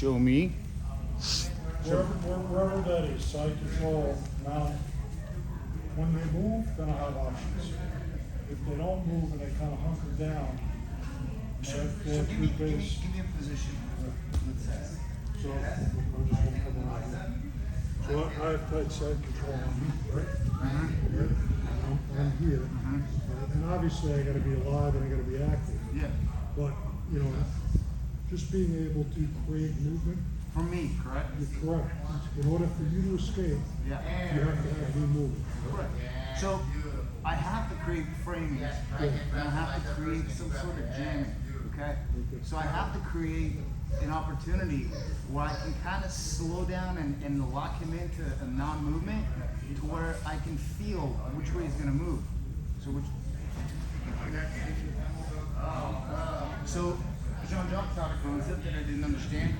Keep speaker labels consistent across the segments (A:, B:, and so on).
A: show me.
B: Wherever that is, side control, now, when they move, then I have options. If they don't move and they kind of hunker down, they have good base.
A: Give me a position. Let's say.
B: So, I'm just gonna come around here. So I have tight side control on me, right? I'm here. And obviously I gotta be alive and I gotta be active.
A: Yeah.
B: But, just being able to create movement,
A: For me, correct?
B: you're correct. In order for you to escape,
A: Yeah.
B: you have to have me moving.
A: Correct. So I have to create framing, and I have to create some sort of jamming. Okay. So I have to create an opportunity where I can kind of slow down and lock him into a non-movement to where I can feel which way he's gonna move. So Jean-Jacques taught a concept that I didn't understand.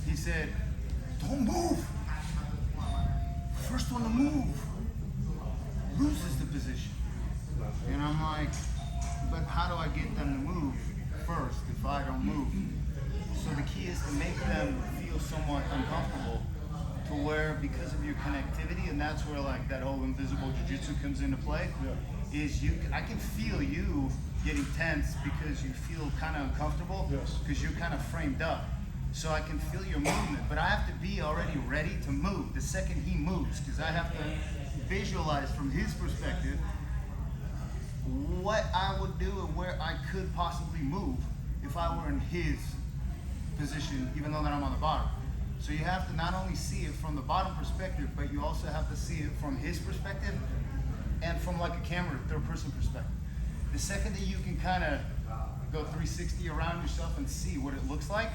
A: He said, "Don't move. First one to move loses the position." And I'm like, but how do I get them to move first if I don't move? So the key is to make them feel somewhat uncomfortable to where, because of your connectivity, and that's where like that whole invisible jiu-jitsu comes into play, is I can feel you getting tense because you feel kind of uncomfortable because you're kind of framed up. So I can feel your movement, but I have to be already ready to move the second he moves, because I have to visualize from his perspective what I would do and where I could possibly move if I were in his position, even though that I'm on the bottom. So you have to not only see it from the bottom perspective, but you also have to see it from his perspective and from like a camera, third person perspective. The second that you can kind of go 360 around yourself and see what it looks like,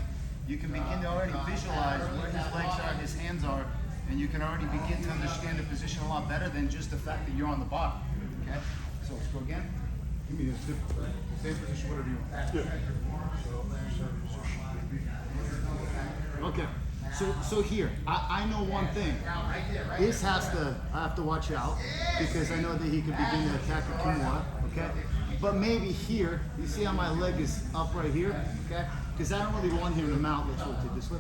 A: you can begin to already visualize where his legs are, his hands are, and you can already begin to understand the position a lot better than just the fact that you're on the bottom. Okay? So let's go again. Give me this same position, whatever you want. Okay. So here, I know one thing. This I have to watch out, because I know that he could begin to attack a Kimura, okay? But maybe here, you see how my leg is up right here, okay? Because I don't really want him to mount. Let's rotate this way.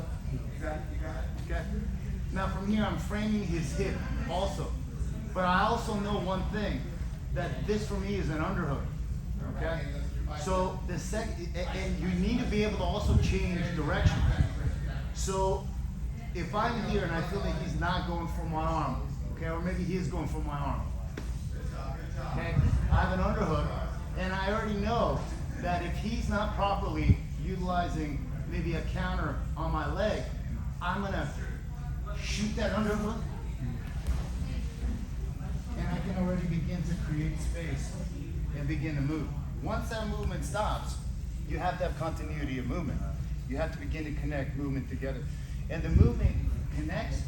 A: Okay? Now from here, I'm framing his hip also. But I also know one thing, that this for me is an underhook, okay? So the second, and you need to be able to also change direction. So if I'm here and I feel that he's not going for my arm, okay, or maybe he is going for my arm, okay, I have an underhook, and I already know that if he's not properly utilizing maybe a counter on my leg, I'm gonna shoot that underhook, and I can already begin to create space and begin to move. Once that movement stops, you have to have continuity of movement. You have to begin to connect movement together. And the movement connects.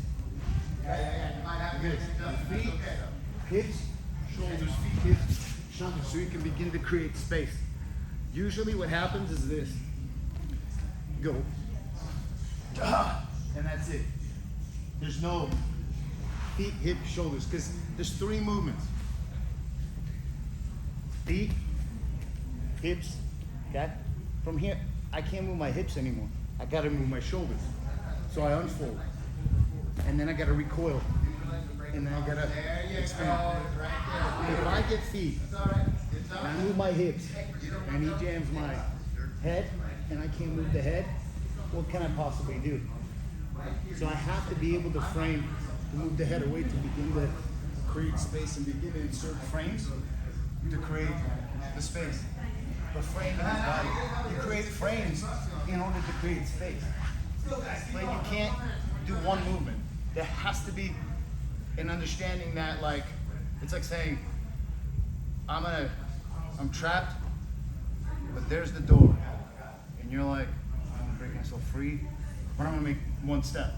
A: Good. Feet, hips, shoulders, feet, hips, shoulders, so you can begin to create space. Usually what happens is this. Go. And that's it. There's no feet, hips, shoulders, because there's three movements. Feet, hips, okay? From here, I can't move my hips anymore. I gotta move my shoulders. So I unfold. And then I gotta recoil. And then I gotta expand. If I get feet, and I move my hips, and he jams my head, and I can't move the head, what can I possibly do? So I have to be able to frame, to move the head away, to begin to create space and begin to insert frames to create the space. But framing is body. You create frames in order to create space. But you can't do one movement. There has to be an understanding that, like, it's like saying, I'm trapped, but there's the door. And you're like, I'm gonna break myself free, but I'm gonna make one step.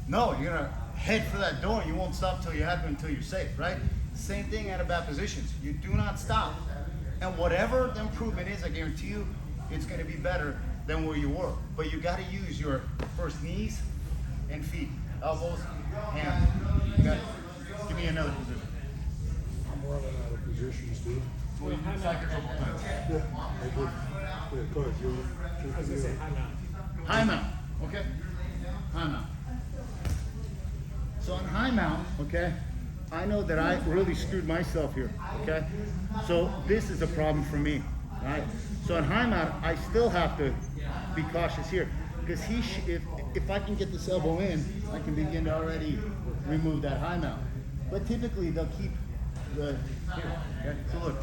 A: No, you're gonna head for that door and you won't stop till you have it until you're safe, right? Same thing out of bad positions. You do not stop. And whatever the improvement is, I guarantee you, it's gonna be better than where you were. But you gotta use your first knees and feet, elbows, hands. You gotta, give me another position.
B: I'm running out of positions, dude.
A: Well, you can cycle a couple times.
B: Yeah, I did. Yeah, go ahead.
C: I was gonna say high mount.
A: High mount. Okay? High mount. So on high mount, okay, I know that I really screwed myself here, okay? So this is a problem for me, right? So on high mount, I still have to be cautious here because if I can get this elbow in, I can begin to already remove that high mount. But typically they'll keep the here, okay? So look.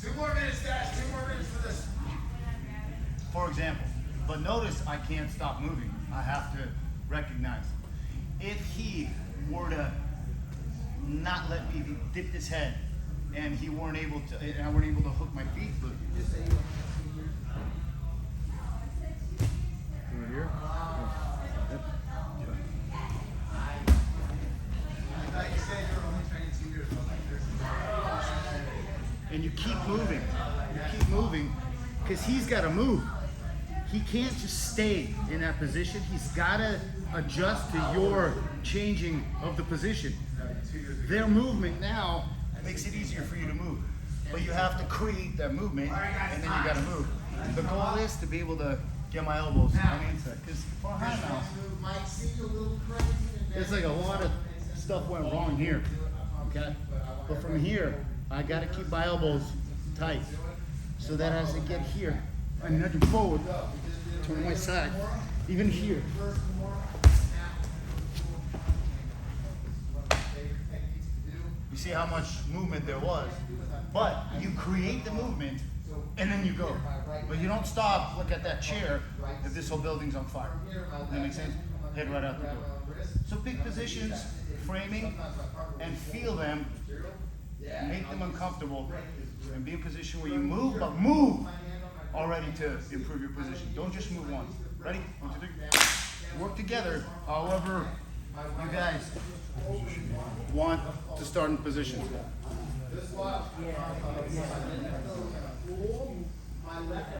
C: 2 more minutes, guys. 2 more minutes for this.
A: For example, but notice I can't stop moving. I have to recognize. If he were to not let me dip his head and he weren't able to, and I weren't able to hook my feet, look. Over here. Yep.
C: I thought you said you were only training 2 years. I was like, there's
A: And you keep moving. You keep moving because he's got to move. He can't just stay in that position. He's got to adjust to your changing of the position. Their movement now makes it easier for you to move. But you have to create that movement and then you got to move. The goal is to be able to get my elbows on the inside. Because for high mount,
C: might seem a little crazy.
A: it's like a lot of stuff went wrong here. Okay? But from here, I got to keep my elbows tight. So that as I get here, I'm nudging forward, turn my side, even here. You see how much movement there was. But you create the movement and then you go. But you don't stop, look at that chair if this whole building's on fire. That makes sense? Head right out the door. So pick positions, framing, and feel them. Make them uncomfortable and be in a position where you move, but move already to improve your position. Don't just move once. Ready? 1, 2, 3. Work together however you guys want to start in positions.